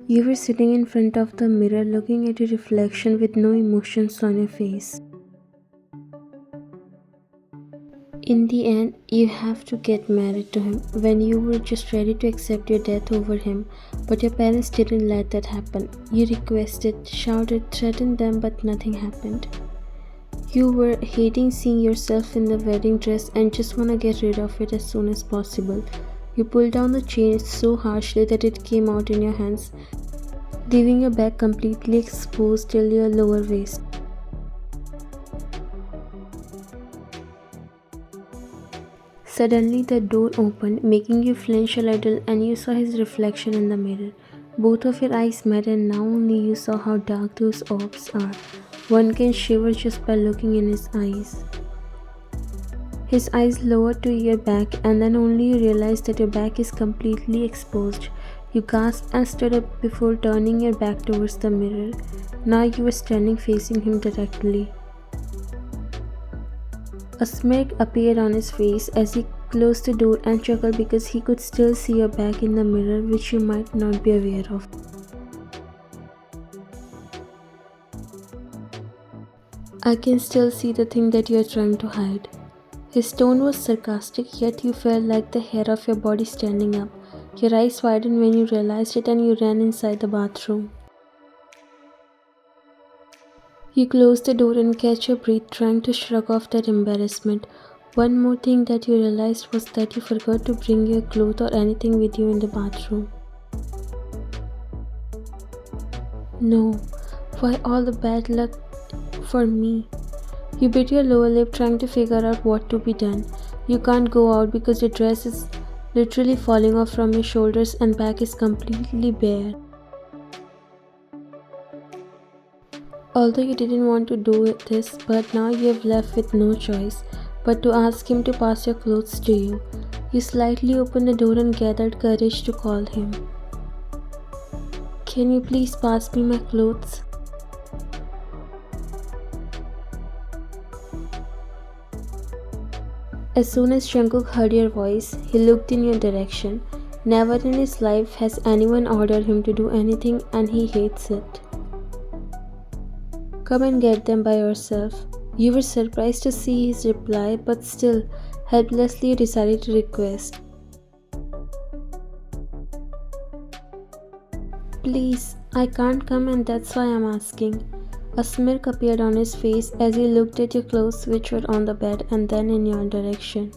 You were sitting in front of the mirror looking at your reflection with no emotions on your face. In the end, you have to get married to him when you were just ready to accept your death over him, but your parents didn't let that happen. You requested, shouted, threatened them, but nothing happened. You were hating seeing yourself in the wedding dress and just want to get rid of it as soon as possible. You pulled down the chain so harshly that it came out in your hands, leaving your back completely exposed till your lower waist. Suddenly, the door opened, making you flinch a little, and you saw his reflection in the mirror. Both of your eyes met, and now only you saw how dark those orbs are. One can shiver just by looking in his eyes. His eyes lowered to your back, and then only you realized that your back is completely exposed. You gasped and stood up before turning your back towards the mirror. Now you were standing facing him directly. A smirk appeared on his face as he closed the door and chuckled because he could still see your back in the mirror, which you might not be aware of. I can still see the thing that you are trying to hide. His tone was sarcastic, yet you felt like the hair of your body standing up. Your eyes widened when you realized it and you ran inside the bathroom. You closed the door and catch your breath, trying to shrug off that embarrassment. One more thing that you realized was that you forgot to bring your clothes or anything with you in the bathroom. No, why all the bad luck for me? You bit your lower lip trying to figure out what to be done. You can't go out because your dress is literally falling off from your shoulders and back is completely bare. Although you didn't want to do this, but now you have left with no choice but to ask him to pass your clothes to you. You slightly opened the door and gathered courage to call him. Can you please pass me my clothes? As soon as Jungkook heard your voice, he looked in your direction. Never in his life has anyone ordered him to do anything and he hates it. Come and get them by yourself. You were surprised to see his reply, but still, helplessly you decided to request. Please, I can't come and that's why I'm asking. A smirk appeared on his face as he looked at your clothes which were on the bed and then in your direction.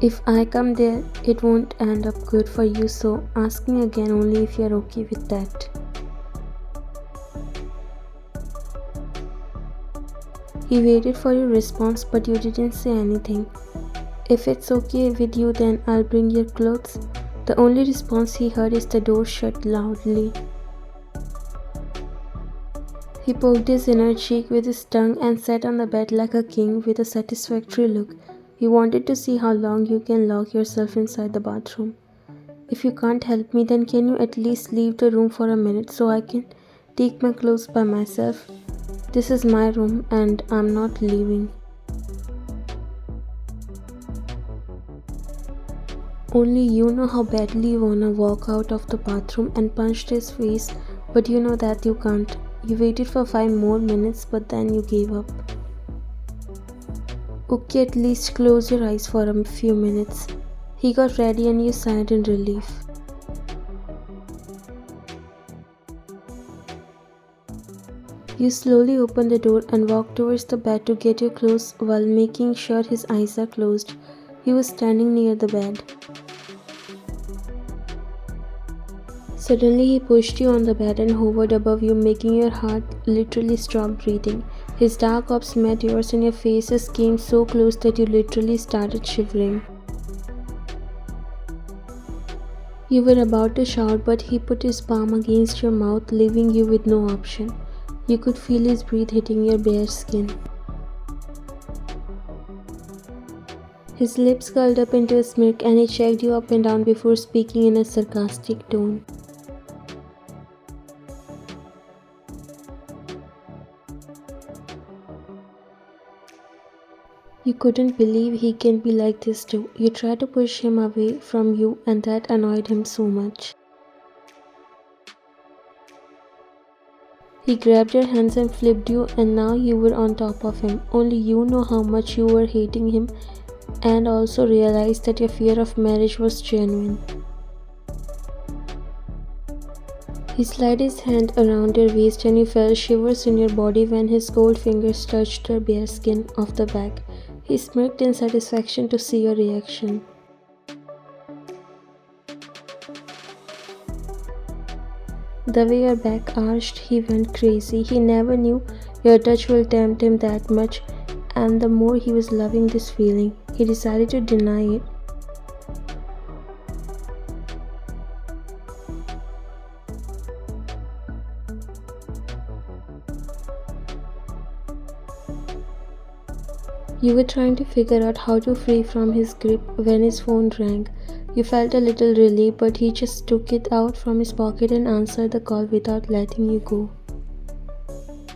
If I come there, it won't end up good for you, so asking again only if you're okay with that. He waited for your response, but you didn't say anything. If it's okay with you, then I'll bring your clothes. The only response he heard is the door shut loudly. He poked his inner cheek with his tongue and sat on the bed like a king with a satisfactory look. He wanted to see how long you can lock yourself inside the bathroom. If you can't help me, then can you at least leave the room for a minute so I can take my clothes by myself? This is my room and I'm not leaving. Only you know how badly you wanna walk out of the bathroom and punch his face, but you know that you can't. You waited for 5 more minutes, but then you gave up. Okay, at least close your eyes for a few minutes. He got ready and you sighed in relief. You slowly open the door and walk towards the bed to get your clothes while making sure his eyes are closed. He was standing near the bed. Suddenly he pushed you on the bed and hovered above you, making your heart literally stop breathing. His dark orbs met yours and your faces came so close that you literally started shivering. You were about to shout, but he put his palm against your mouth, leaving you with no option. You could feel his breath hitting your bare skin. His lips curled up into a smirk and he checked you up and down before speaking in a sarcastic tone. You couldn't believe he can be like this too. You tried to push him away from you and that annoyed him so much. He grabbed your hands and flipped you and now you were on top of him. Only you know how much you were hating him and also realized that your fear of marriage was genuine. He slid his hand around your waist and you felt shivers in your body when his cold fingers touched the bare skin of the back. He smirked in satisfaction to see your reaction. The way your back arched, he went crazy. He never knew your touch will tempt him that much, and the more he was loving this feeling, he decided to deny it. You were trying to figure out how to free from his grip when his phone rang. You felt a little relief, but he just took it out from his pocket and answered the call without letting you go.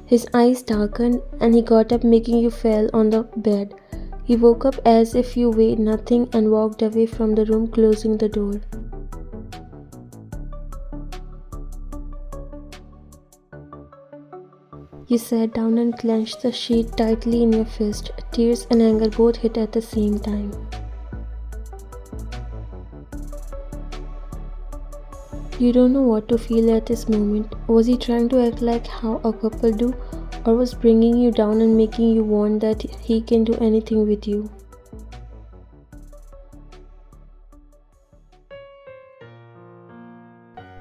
His eyes darkened and he got up, making you fall on the bed. He woke up as if you weighed nothing and walked away from the room, closing the door. You sat down and clenched the sheet tightly in your fist. Tears and anger both hit at the same time. You don't know what to feel at this moment. Was he trying to act like how a couple do, or was bringing you down and making you want that he can do anything with you?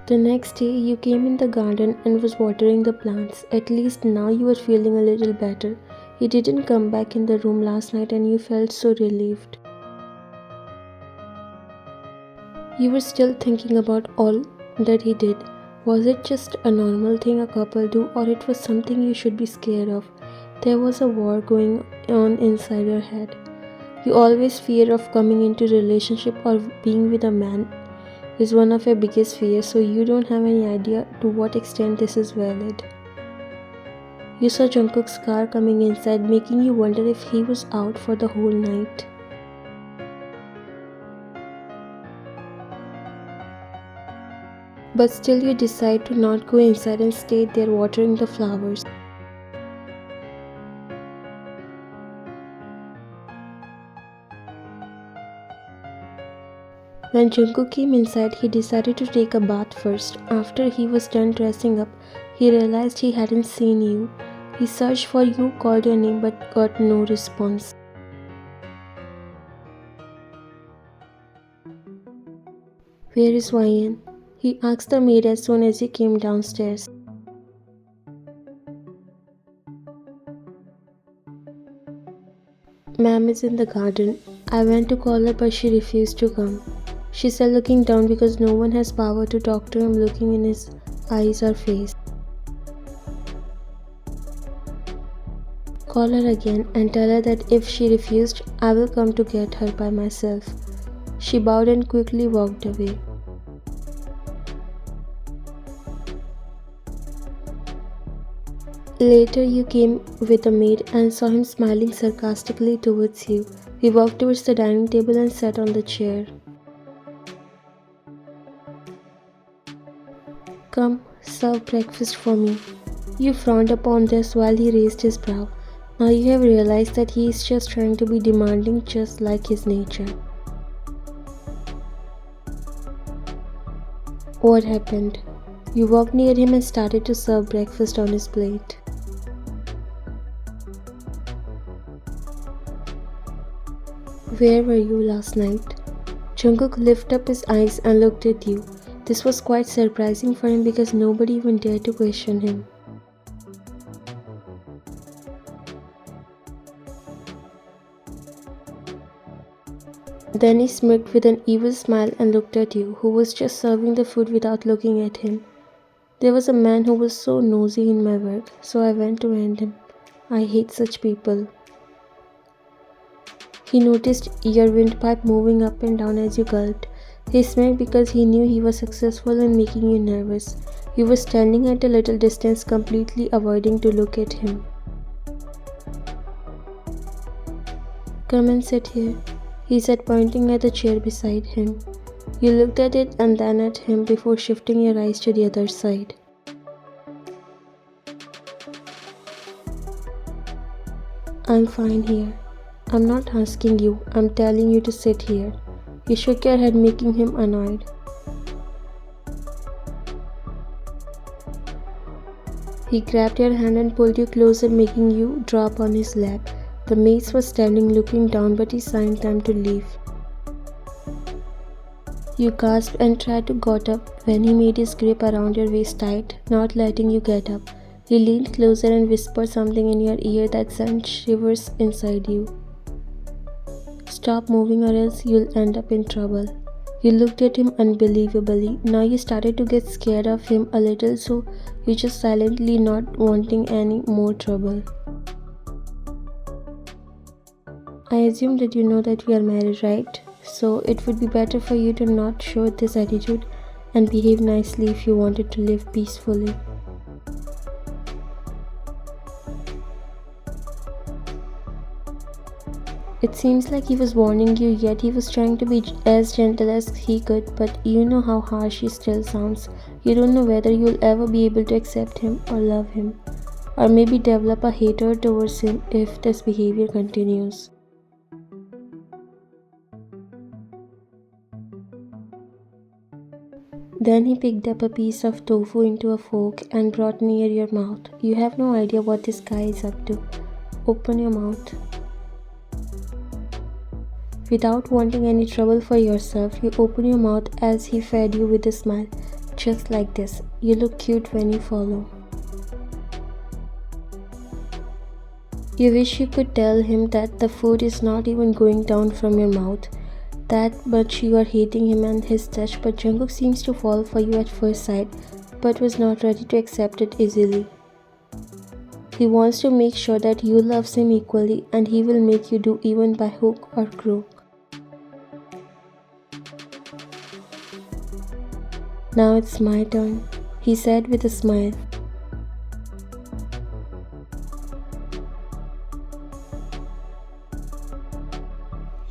The next day, you came in the garden and was watering the plants. At least now you were feeling a little better. He didn't come back in the room last night and you felt so relieved. You were still thinking about all that he did. Was it just a normal thing a couple do, or it was something you should be scared of? There was a war going on inside your head. You always fear of coming into a relationship or being with a man is one of your biggest fears, so you don't have any idea to what extent this is valid. You saw Jungkook's car coming inside, making you wonder if he was out for the whole night. But still you decide to not go inside and stay there watering the flowers. When Jungkook came inside, he decided to take a bath first. After he was done dressing up, he realized he hadn't seen you. He searched for you, called your name but got no response. "Where is Ryan?" he asked the maid as soon as he came downstairs. "Ma'am is in the garden. I went to call her but she refused to come," she said, looking down because no one has power to talk to him looking in his eyes or face. "Call her again and tell her that if she refused, I will come to get her by myself." She bowed and quickly walked away. Later you came with the maid and saw him smiling sarcastically towards you. He walked towards the dining table and sat on the chair. "Come, serve breakfast for me." You frowned upon this while he raised his brow. Now you have realized that he is just trying to be demanding, just like his nature. What happened? You walked near him and started to serve breakfast on his plate. "Where were you last night?" Jungkook lifted up his eyes and looked at you. This was quite surprising for him because nobody even dared to question him. Then he smirked with an evil smile and looked at you, who was just serving the food without looking at him. "There was a man who was so nosy in my work, so I went to end him. I hate such people." He noticed your windpipe moving up and down as you gulped. He smirked because he knew he was successful in making you nervous. You were standing at a little distance, completely avoiding to look at him. Come and sit here, he said, pointing at the chair beside him. You looked at it and then at him before shifting your eyes to the other side. I'm fine here. I'm not asking you, I'm telling you to sit here. You shook your head, making him annoyed. He grabbed your hand and pulled you closer, making you drop on his lap. The maids were standing looking down, but he signed them to leave. You gasped and tried to get up when he made his grip around your waist tight, not letting you get up. He leaned closer and whispered something in your ear that sent shivers inside you. Stop moving or else you'll end up in trouble. You looked at him unbelievably. Now you started to get scared of him a little, so you just silently not wanting any more trouble. I assume that you know that we are married, right? So it would be better for you to not show this attitude and behave nicely if you wanted to live peacefully. It seems like he was warning you, yet he was trying to be as gentle as he could, but you know how harsh he still sounds. You don't know whether you'll ever be able to accept him or love him, or maybe develop a hatred towards him if this behavior continues. Then he picked up a piece of tofu into a fork and brought near your mouth. You have no idea what this guy is up to. Open your mouth. Without wanting any trouble for yourself, you open your mouth as he fed you with a smile. Just like this. You look cute when you follow. You wish you could tell him that the food is not even going down from your mouth. That much you are hating him and his touch, but Jungkook seems to fall for you at first sight, but was not ready to accept it easily. He wants to make sure that you love him equally, and he will make you do even by hook or crook. Now it's my turn, he said with a smile.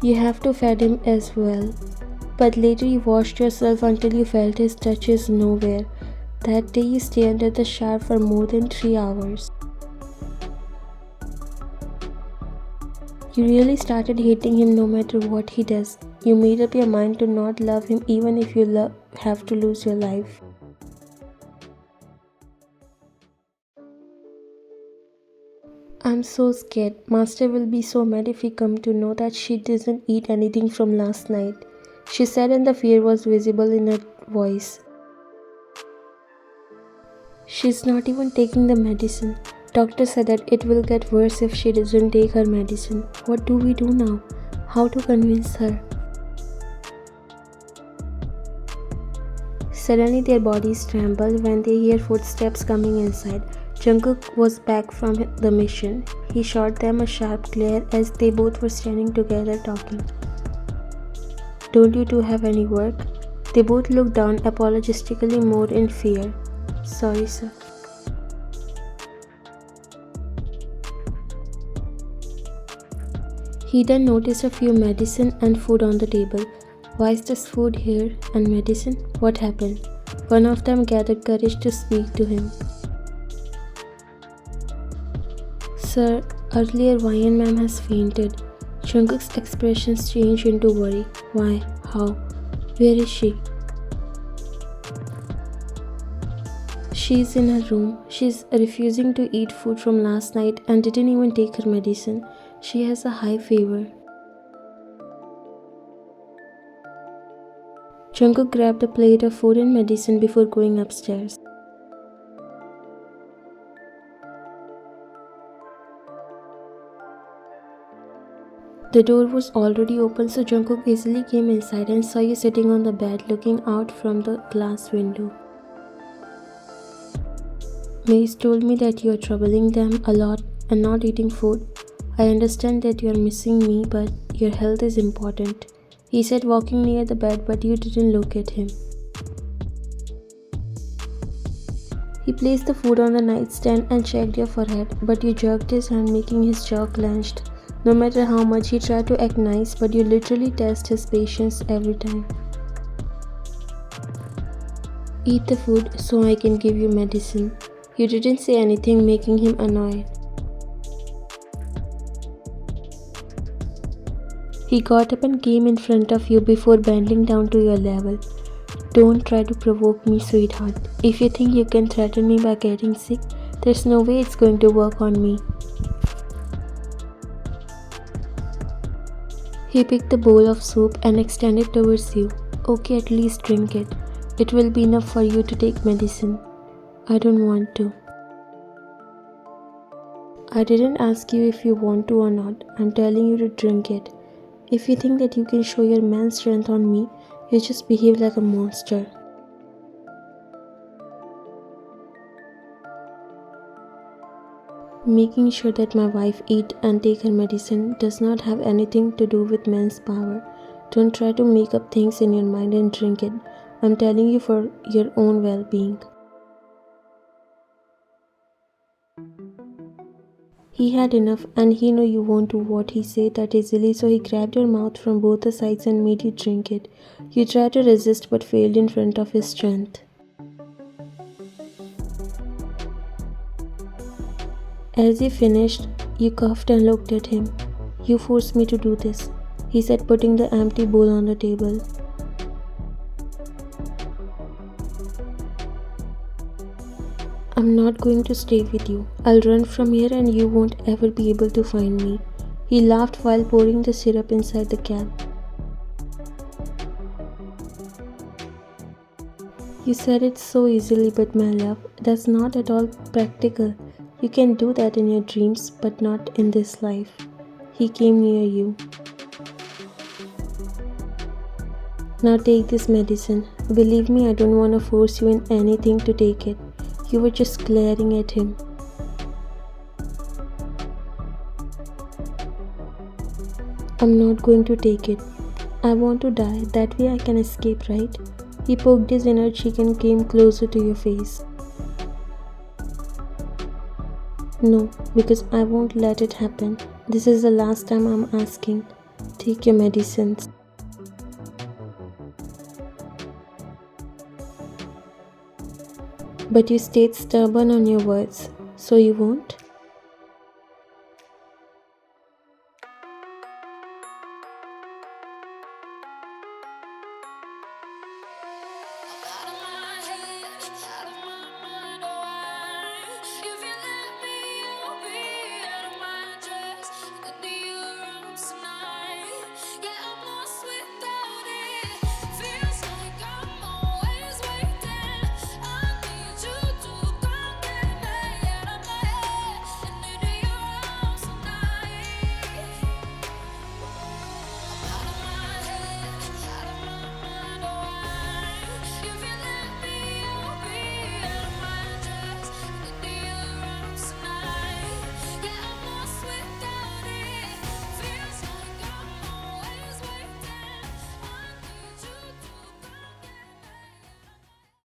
You have to feed him as well. But later you washed yourself until you felt his touch is nowhere. That day you stayed under the shower for more than 3 hours. You really started hating him no matter what he does. You made up your mind to not love him even if you have to lose your life. I'm so scared. Master will be so mad if he come to know that she didn't eat anything from last night, she said, and the fear was visible in her voice. She's not even taking the medicine. Doctor said that it will get worse if she doesn't take her medicine. What do we do now? How to convince her? Suddenly their bodies tremble when they hear footsteps coming inside. Jungkook was back from the mission. He shot them a sharp glare as they both were standing together talking. Don't you two have any work? They both looked down apologetically, more in fear. Sorry, sir. He then noticed a few medicine and food on the table. Why is this food here and medicine? What happened? One of them gathered courage to speak to him. Sir, earlier YN ma'am has fainted. Jungkook's expressions changed into worry. Why? How? Where is she? She's in her room. She's refusing to eat food from last night and didn't even take her medicine. She has a high fever. Jungkook grabbed a plate of food and medicine before going upstairs. The door was already open, so Jungkook easily came inside and saw you sitting on the bed looking out from the glass window. Mace told me that you are troubling them a lot and not eating food. I understand that you are missing me, but your health is important, he said, walking near the bed, but you didn't look at him. He placed the food on the nightstand and checked your forehead, but you jerked his hand, making his jaw clenched. No matter how much he tried to act nice, but you literally test his patience every time. Eat the food so I can give you medicine. You didn't say anything, making him annoyed. He got up and came in front of you before bending down to your level. Don't try to provoke me, sweetheart. If you think you can threaten me by getting sick, there's no way it's going to work on me. He picked the bowl of soup and extended towards you. Okay, at least drink it. It will be enough for you to take medicine. I don't want to. I didn't ask you if you want to or not. I'm telling you to drink it. If you think that you can show your man strength on me, you just behave like a monster. Making sure that my wife eat and take her medicine does not have anything to do with men's power. Don't try to make up things in your mind and drink it. I'm telling you for your own well-being. He had enough and he knew you won't do what he said that easily, so he grabbed your mouth from both the sides and made you drink it. You tried to resist but failed in front of his strength. As he finished, you coughed and looked at him. You forced me to do this, he said, putting the empty bowl on the table. I'm not going to stay with you. I'll run from here and you won't ever be able to find me. He laughed while pouring the syrup inside the cap. You said it so easily, but my love, that's not at all practical. You can do that in your dreams, but not in this life. He came near you. Now take this medicine. Believe me, I don't want to force you in anything to take it. You were just glaring at him. I'm not going to take it. I want to die. That way I can escape, right? He poked his inner cheek and came closer to your face. No, because I won't let it happen. This is the last time I'm asking. Take your medicines. But you stayed stubborn on your words, so you won't?